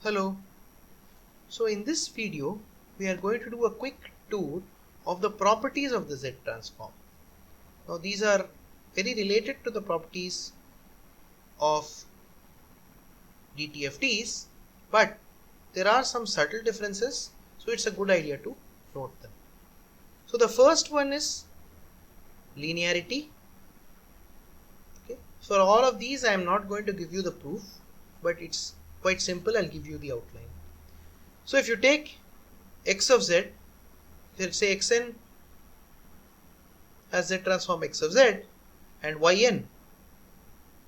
Hello. So in this video we are going to do a quick tour of the properties of the Z transform. Now these are very related to the properties of DTFTs, but there are some subtle differences, so it's a good idea to note them. So the first one is linearity. Okay. For all of these I am not going to give you the proof, but it's quite simple. I'll give you the outline. So if you take x of z, let's say xn has z transform x of z and yn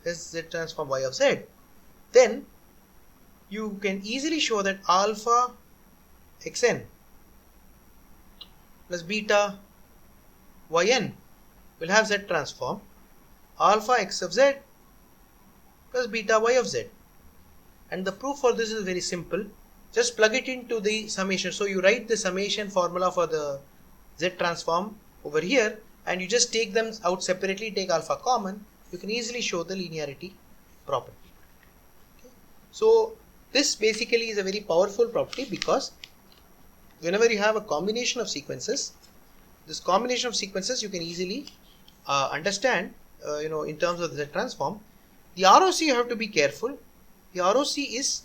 has z transform y of z, then you can easily show that alpha xn plus beta yn will have z transform alpha x of z plus beta y of z. And the proof for this is very simple. Just plug it into the summation. So you write the summation formula for the Z transform over here and you just take them out separately, take alpha common. You can easily show the linearity property. Okay. So this basically is a very powerful property because whenever you have a combination of sequences, this combination of sequences you can easily understand in terms of the Z transform. The ROC you have to be careful. The ROC is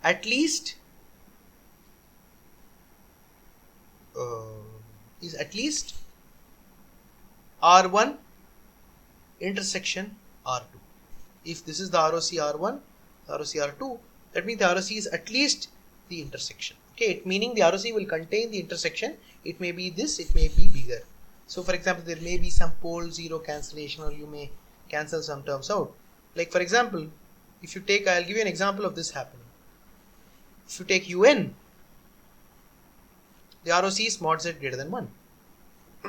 at least R1 intersection R2. If this is the ROC R1, ROC R2, that means the ROC is at least the intersection. Okay, meaning the ROC will contain the intersection. It may be this, it may be bigger. So for example, there may be some pole zero cancellation, or you may cancel some terms out. Like for example, if you take, I'll give you an example of this happening. If you take un, the ROC is mod z greater than 1.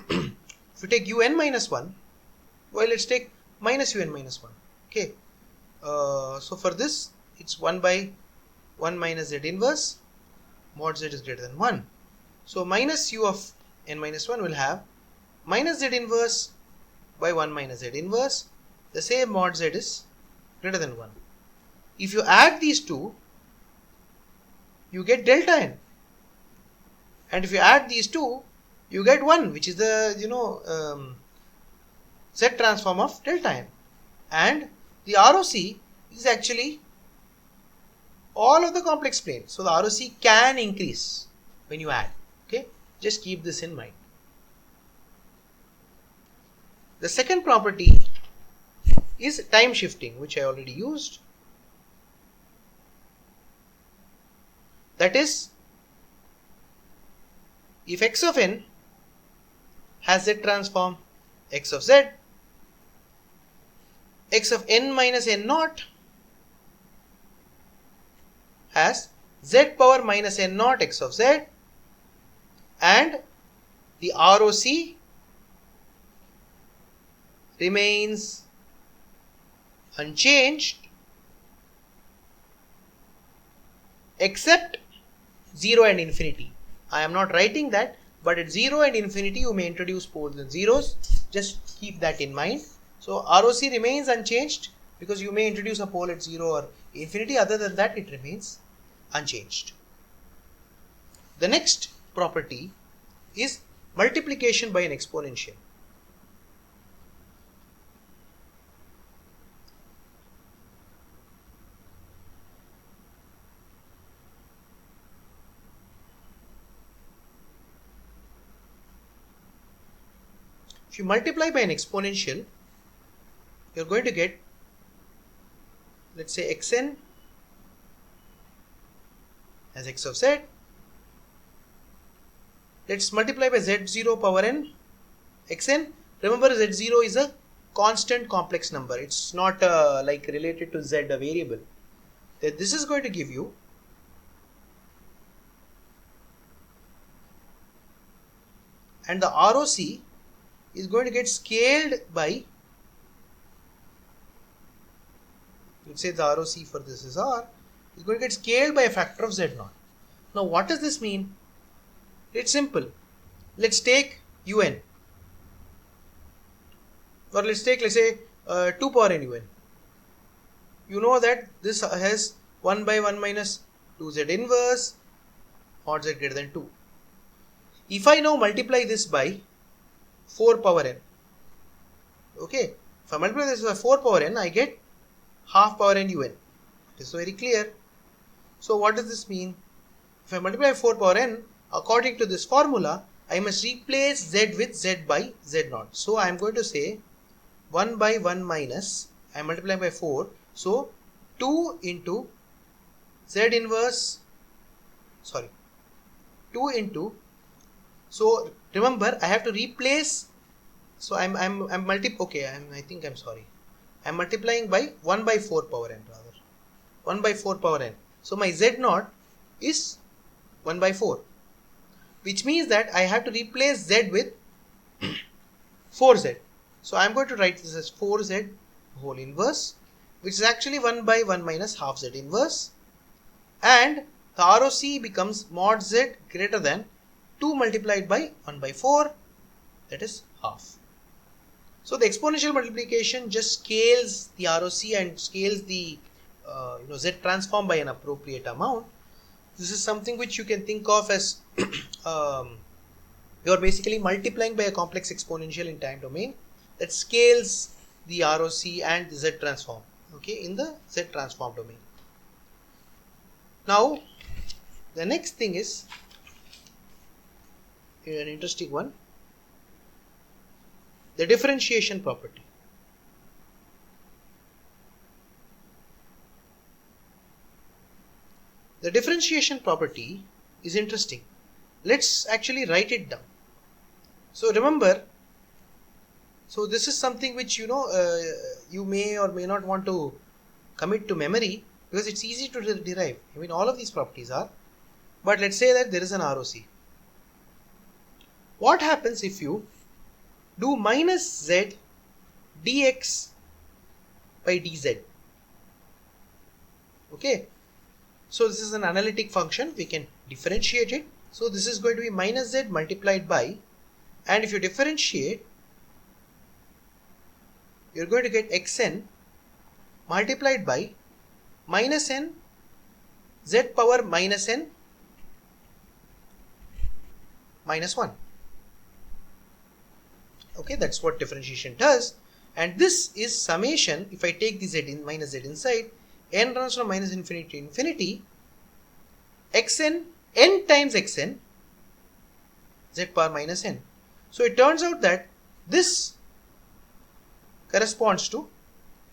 If you take un minus 1, well, let's take minus un minus 1. Okay. So for this, it's 1 by 1 minus z inverse, mod z is greater than 1. So minus u of n minus 1 will have minus z inverse by 1 minus z inverse, the same mod z is greater than 1. If you add these two, you get delta n, and if you add these two, you get 1, which is the Z transform of delta n, and the ROC is actually all of the complex plane. So the ROC can increase when you add. Okay, just keep this in mind. The second property is time shifting, which I already used. That is, if x of n has z transform x of z, x of n minus n naught has z power minus n naught x of z, and the ROC remains unchanged except 0 and infinity. I am not writing that, but at 0 and infinity you may introduce poles and zeros. Just keep that in mind. So ROC remains unchanged because you may introduce a pole at 0 or infinity. Other than that, it remains unchanged. The next property is multiplication by an exponential. If you multiply by an exponential, you're going to get, let's say, xn as x of z. Let's multiply by z0 power n xn. Remember, z0 is a constant complex number. It's not like related to z, a variable. This is going to give you and the ROC is going to get scaled by, let's say the ROC for this is R, is going to get scaled by a factor of Z0. Now what does this mean? It's simple. Let's take un, or let's say 2 power n un. you know that this has 1 by 1 minus 2z inverse mod z greater than 2. If I now multiply this by 4 power n, okay, if I multiply this by 4 power n, I get half power n un. It is very clear. So what does this mean? If I multiply 4 power n, according to this formula, I must replace z with z by z naught. So I am going to say 1 by 1 minus, I am multiplying by 4. So 2 into z inverse, 2 into, so remember I have to replace, so I'm multiplying by 1 by 4 power n rather. 1 by 4 power n. So my z naught is 1 by 4, which means that I have to replace z with 4z. So I am going to write this as 4z whole inverse, which is actually 1 by 1 minus half z inverse, and the ROC becomes mod z greater than 2 multiplied by 1 by 4, that is half. So the exponential multiplication just scales the ROC and scales the z transform by an appropriate amount. This is something which you can think of as you are basically multiplying by a complex exponential in time domain that scales the ROC and the z transform, okay, in the z transform domain. Now the next thing is an interesting one, the differentiation property. The differentiation property is interesting. Let's actually write it down. So remember, so this is something which you may or may not want to commit to memory because it's easy to derive. I mean, all of these properties are, but let's say that there is an ROC. What happens if you do minus z dx by dz? Okay, so this is an analytic function, we can differentiate it. So this is going to be minus z multiplied by, and if you differentiate, you're going to get xn multiplied by minus n z power minus n minus 1. Okay, that's what differentiation does, and this is summation. If I take the z in minus z inside, n runs from minus infinity to infinity, xn n times xn z power minus n. So it turns out that this corresponds to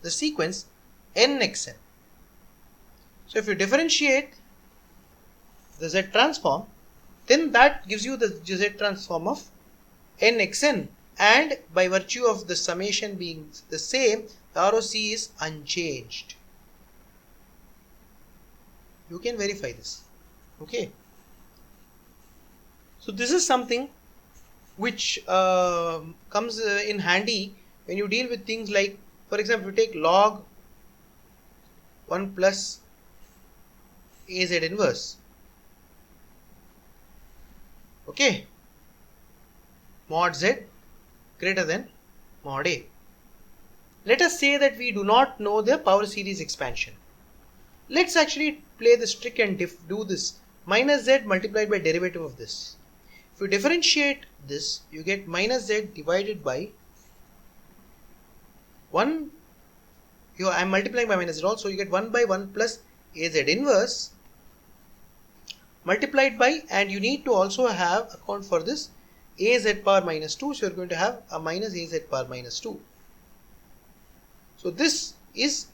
the sequence nxn. So if you differentiate the z transform, then that gives you the z transform of nxn, and by virtue of the summation being the same, the ROC is unchanged. You can verify this. Okay. So this is something which comes in handy when you deal with things like, for example, you take log 1 plus az inverse. Okay. Mod z greater than mod a. Let us say that we do not know the power series expansion. Let's actually play this trick and do this. Minus z multiplied by derivative of this. If you differentiate this, you get minus z divided by 1. I am multiplying by minus z also. You get 1 by 1 plus az inverse multiplied by, and you need to also have account for this az power minus 2. So you are going to have a minus az power minus 2. So this is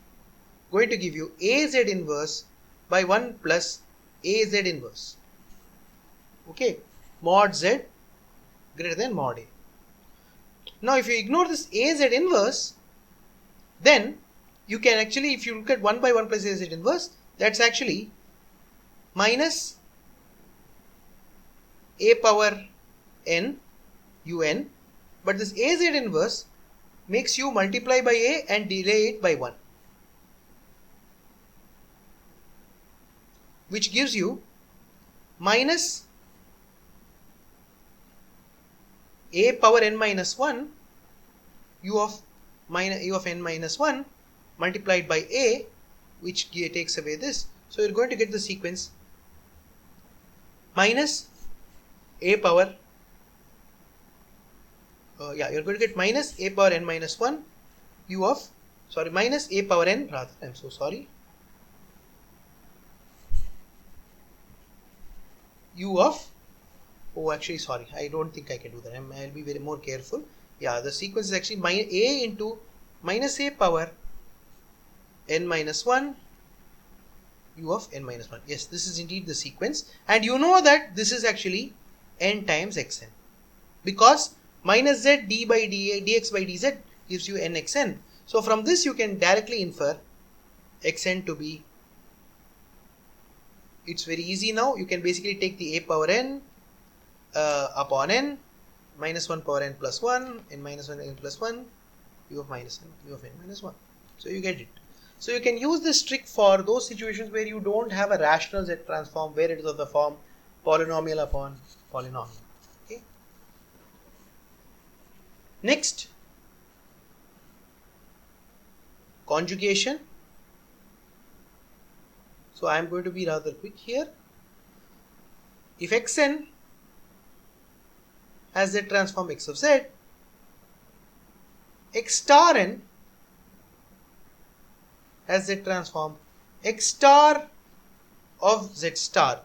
going to give you az inverse by 1 plus az inverse. Okay, mod z greater than mod a. Now if you ignore this az inverse, then you can actually, if you look at 1 by 1 plus az inverse, that's actually minus a power n un, but this az inverse makes you multiply by a and delay it by 1, which gives you minus a power n minus 1 u of n minus 1 multiplied by a, which takes away this. So you're going to get the sequence minus a power you're going to get minus a power n minus 1 u of minus a power n rather, I'm so sorry, u of actually sorry, I don't think I can do that. I'll be very more careful. Yeah, the sequence is actually a into minus a power n minus 1 u of n minus 1. Yes, this is indeed the sequence, and you know that this is actually n times xn, because minus z d by dx by dz gives you nxn. So from this you can directly infer xn to be, it's very easy now. You can basically take the a power n upon n, minus 1 power n plus 1, n minus 1 n plus 1, u of minus n, u of n minus 1. So you get it. So you can use this trick for those situations where you don't have a rational Z transform, where it is of the form polynomial upon polynomial. Okay. Next, conjugation. So I am going to be rather quick here. If xn has Z transform x of z, x star n has Z transform x star of z star.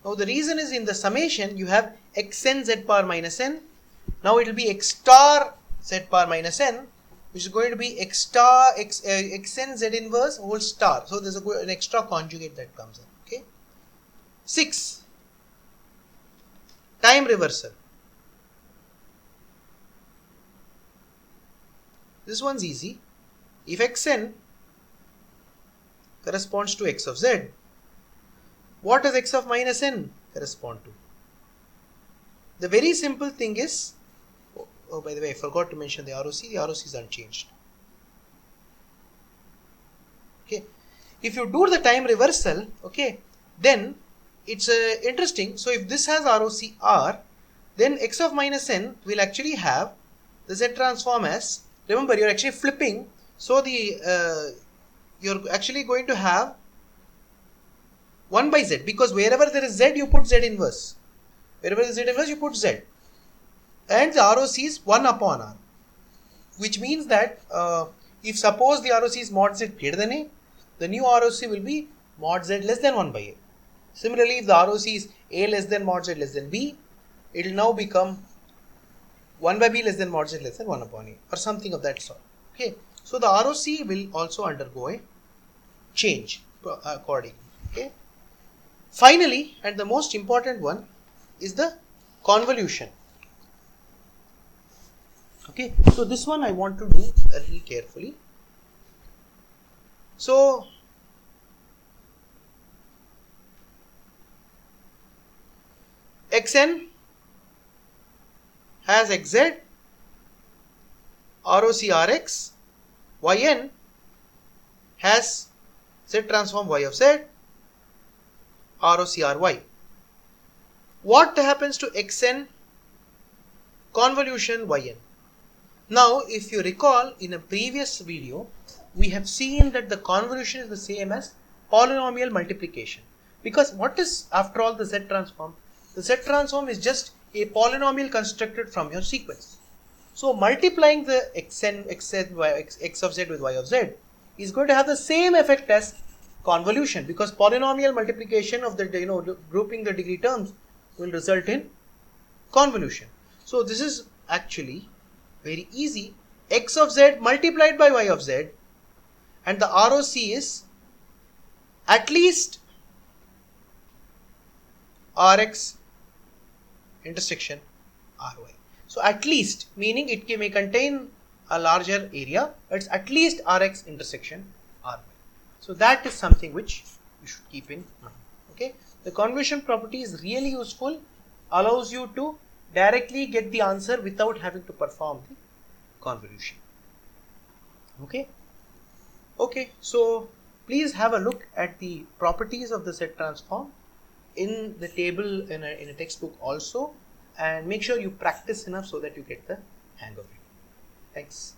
Now the reason is, in the summation you have xn z power minus n. Now it will be x star z power minus n, which is going to be x star xn z inverse whole star. So there's an extra conjugate that comes in. Okay. 6. Time reversal. This one's easy. If xn corresponds to x of z, what does x of minus n correspond to? The very simple thing is, oh by the way, I forgot to mention the ROC. The ROC is unchanged. Okay, if you do the time reversal, okay, then it's interesting. So if this has ROC R, then x of minus n will actually have the Z transform as, remember you're actually flipping, so the you're actually going to have 1 by z, because wherever there is z you put z inverse, wherever there is z inverse you put z, and the ROC is 1 upon r, which means that if suppose the ROC is mod z greater than a, the new ROC will be mod z less than 1 by a. Similarly, if the ROC is a less than mod z less than b, it will now become 1 by b less than mod z less than 1 upon a, or something of that sort. Okay, so the ROC will also undergo a change accordingly. Okay. Finally, and the most important one is the convolution. Okay, so this one I want to do a little carefully. So xn has xz, ROC Rx, yn has Z transform y of z, ROC Ry. What happens to xn convolution yn? Now, if you recall, in a previous video, we have seen that the convolution is the same as polynomial multiplication. Because what is, after all, the Z transform? The Z transform is just a polynomial constructed from your sequence. So multiplying the xn, x of z with y of z is going to have the same effect as convolution, because polynomial multiplication of the grouping the degree terms will result in convolution. So this is actually very easy. X of z multiplied by y of z, and the ROC is at least Rx intersection Ry. So at least, meaning it may contain a larger area, but it's at least Rx intersection Ry. So that is something which you should keep in mind. Okay, the convolution property is really useful, allows you to directly get the answer without having to perform the convolution. Okay, so please have a look at the properties of the Z transform in the table in a textbook also, and make sure you practice enough so that you get the hang of it. Thanks.